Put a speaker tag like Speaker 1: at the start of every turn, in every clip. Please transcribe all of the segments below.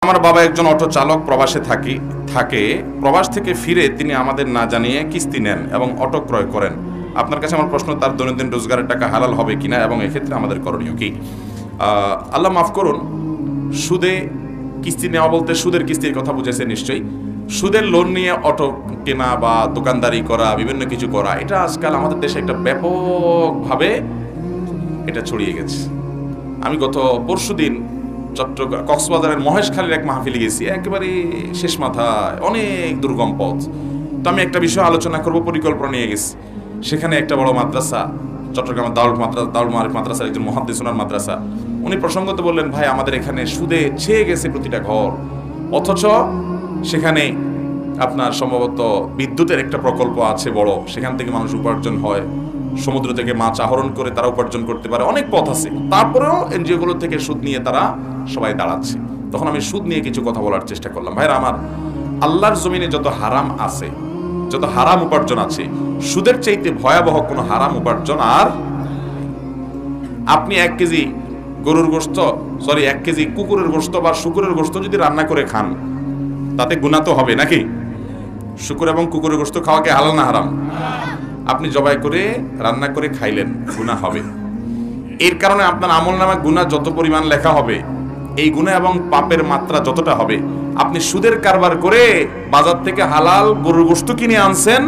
Speaker 1: আমার বাবা একজন অটো চালক, প্রবাসে থাকে প্রবাস থেকে ফিরে তিনি আমাদের না জানিয়ে কিস্তি নেন এবং অটো ক্রয় করেন। আপনার কাছে আমার প্রশ্ন, তার দৈনন্দিন রোজগারের টাকা হালাল হবে কিনা এবং এক্ষেত্রে আমাদের করণীয় কি? আল্লাহ মাফ করুন, সুদে কিস্তি নেওয়া বলতে সুদের কিস্তির কথা বুঝেছে নিশ্চয়ই। সুদের লোন নিয়ে অটো কেনা বা দোকানদারি করা, বিভিন্ন কিছু করা, এটা আজকাল আমাদের দেশে একটা ব্যাপকভাবে এটা ছড়িয়ে গেছে। আমি গত পরশুদিন কক্সবাজারের মহেশখালীর এক মাহফিলে গেছি, একেবারে শেষ মাথায়, অনেক দুর্গম পথ। তো আমি একটা বিষয় আলোচনা করব, পরিকল্পনা নিয়ে গেছি। সেখানে একটা বড় মাদ্রাসা, চট্টগ্রামের দারুল মারিফ মাদ্রাসার একজন মুহাদ্দিস, ওনার মাদ্রাসা, উনি প্রসঙ্গত বললেন, ভাই আমাদের এখানে সুদে ছেয়ে গেছে প্রতিটা ঘর, অথচ সেখানে আপনার সম্ভবত বিদ্যুতের একটা প্রকল্প আছে বড়, সেখান থেকে মানুষ উপার্জন হয়, সমুদ্র থেকে মাছ আহরণ করে তারা উপার্জন করতে পারে, অনেক পথ আছে, তারপরেও এনজিওগুলো থেকে সুদ নিয়ে তারা সবাই দাঁড়াচ্ছে। তখন আমি সুদ নিয়ে কিছু কথা বলার চেষ্টা করলাম। ভাইরা আমার, আল্লাহর জমিনে যত হারাম আছে, যত হারাম উপার্জন আছে, সুদের চাইতে ভয়াবহ কোনো হারাম উপার্জন আর আপনি 1 কেজি গরুর গোশত, 1 কেজি কুকুরের গোশত বা শুকুরের গোশত যদি রান্না করে খান, তাতে গুনাহ তো হবে নাকি? শুকুর এবং কুকুরের গোশত খাওয়া কি হালাল না হারাম? আপনি জবাই করে রান্না করে খাইলেন, গুনাহ হবে। এর কারণে আপনার আমলনামায় গুনাহ যত পরিমাণ লেখা হবে, এই গুনাহ এবং পাপের মাত্রা যতটা হবে, আপনি সুদের কারবার করে বাজার থেকে হালাল গরুর গোশত কিনে আনছেন,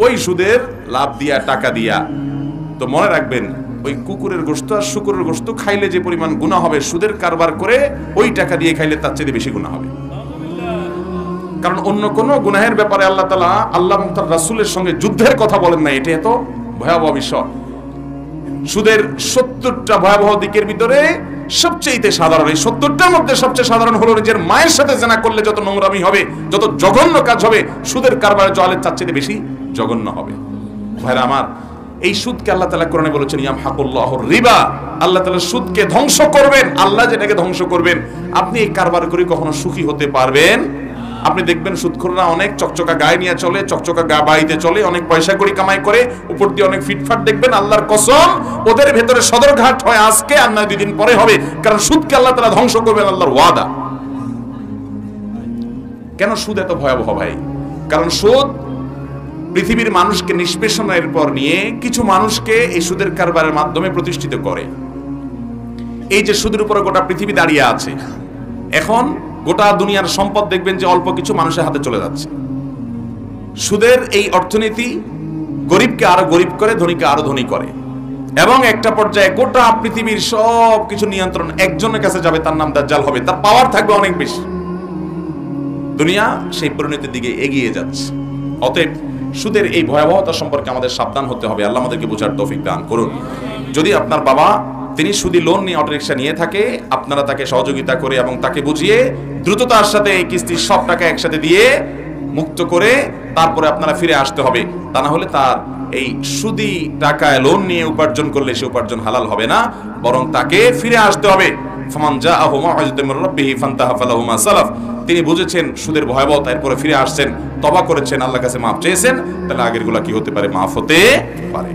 Speaker 1: ওই সুদের লাভ দিয়া, টাকা দিয়া। তো মনে রাখবেন, ওই কুকুরের গোশত আর শুকুরের গোশত খাইলে যে পরিমাণ গুনাহ হবে, সুদের কারবার করে ওই টাকা দিয়ে খাইলে তার চেয়ে বেশি গুনাহ হবে। কারণ অন্য কোন গুনাহের ব্যাপারে আল্লাহ তাআলা আল্লাহ এবং তার রাসূলের সঙ্গে যুদ্ধের কথা বলেন না। এটা এত ভয়াবহ বিষয়। সুদের 70টা ভয়াবহ দিকের ভিতরে সবচেয়ে সাধারণ, এই 70টার মধ্যে সবচেয়ে সাধারণ হলো নিজের মায়ের সাথে জিনা করলে যত নোংরামি হবে, যত জঘন্য কাজ হবে, সুদের কারবারে জলের চার চেয়ে বেশি জঘন্য হবে। ভাইরা আমার, এই সুদকে আল্লাহ তাআলা কোরআনে বলেছেন ইয়ামহাকুল্লাহুর রিবা, আল্লাহ তাআলা সুদকে ধ্বংস করবেন। আল্লাহ যেটাকে ধ্বংস করবেন, আপনি এই কারবার করে কখনো সুখী হতে পারবেন? আপনি দেখবেন সুদখোররা অনেক চকচকা গায়ে নিয়ে চলে, চকচকা গা বাড়িতে চলে, অনেক পয়সা করি কামাই করে, উপর দিয়ে অনেক ফিটফাট। দেখবেন আল্লাহর কসম, ওদের ভেতরে সদরঘাট হয় আজকে আর নয় 2 দিন পরে হবে, কারণ সুদকে আল্লাহ তাআলা ধ্বংস করবেন, আল্লাহর ওয়াদা। কেন সুদ এত ভয়াবহ ভাই? কারণ সুদ পৃথিবীর মানুষকে নিষ্পেষণের পর নিয়ে কিছু মানুষকে এই সুদের কারবারের মাধ্যমে প্রতিষ্ঠিত করে। এই যে সুদের উপরে গোটা পৃথিবী দাঁড়িয়ে আছে, এখন গোটা দুনিয়ার সম্পদ দেখবেন যে অল্প কিছু মানুষের হাতে চলে যাচ্ছে। সুদের এই অর্থনীতি গরিবকে আরো গরিব করে, ধনীকে আরো ধনী করে, এবং একটা পর্যায়ে গোটা পৃথিবীর সব কিছু নিয়ন্ত্রণ একজনের কাছে যাবে, তার নাম দাজ্জাল হবে, তার পাওয়ার থাকবে অনেক বেশি। দুনিয়া সেই পরিণতির দিকে এগিয়ে যাচ্ছে। অতএব সুদের এই ভয়াবহতা সম্পর্কে আমাদের সাবধান হতে হবে। আল্লাহ আমাদেরকে বোঝার তৌফিক দান করুন। যদি আপনার বাবা তিনি সুদি লোন নিয়ে অটোরিকশা নিয়ে থাকে, আপনারা তাকে সহযোগিতা করে এবং তাকে বুঝিয়ে দ্রুততার সাথে এই কিস্তির সব টাকা একসাথে দিয়ে মুক্ত করে তারপরে আপনারা ফিরে আসতে হবে। তা না হলে তার এই সুদি টাকায় লোন নিয়ে উপার্জন করলে সে উপার্জন হালাল হবে না, বরং তাকে ফিরে আসতে হবে। ফামান জাআহু মাউইযাতুম মির রাব্বিহি ফান্তাহা ফালাহু মা সালাফ। তিনি বুঝেছেন সুদের ভয়াবহতা, এরপরে ফিরে আসছেন, তওবা করেছেন, আল্লাহর কাছে মাফ চেয়েছেন, তাহলে আগেরগুলা কি হতে পারে? মাফ হতে পারে।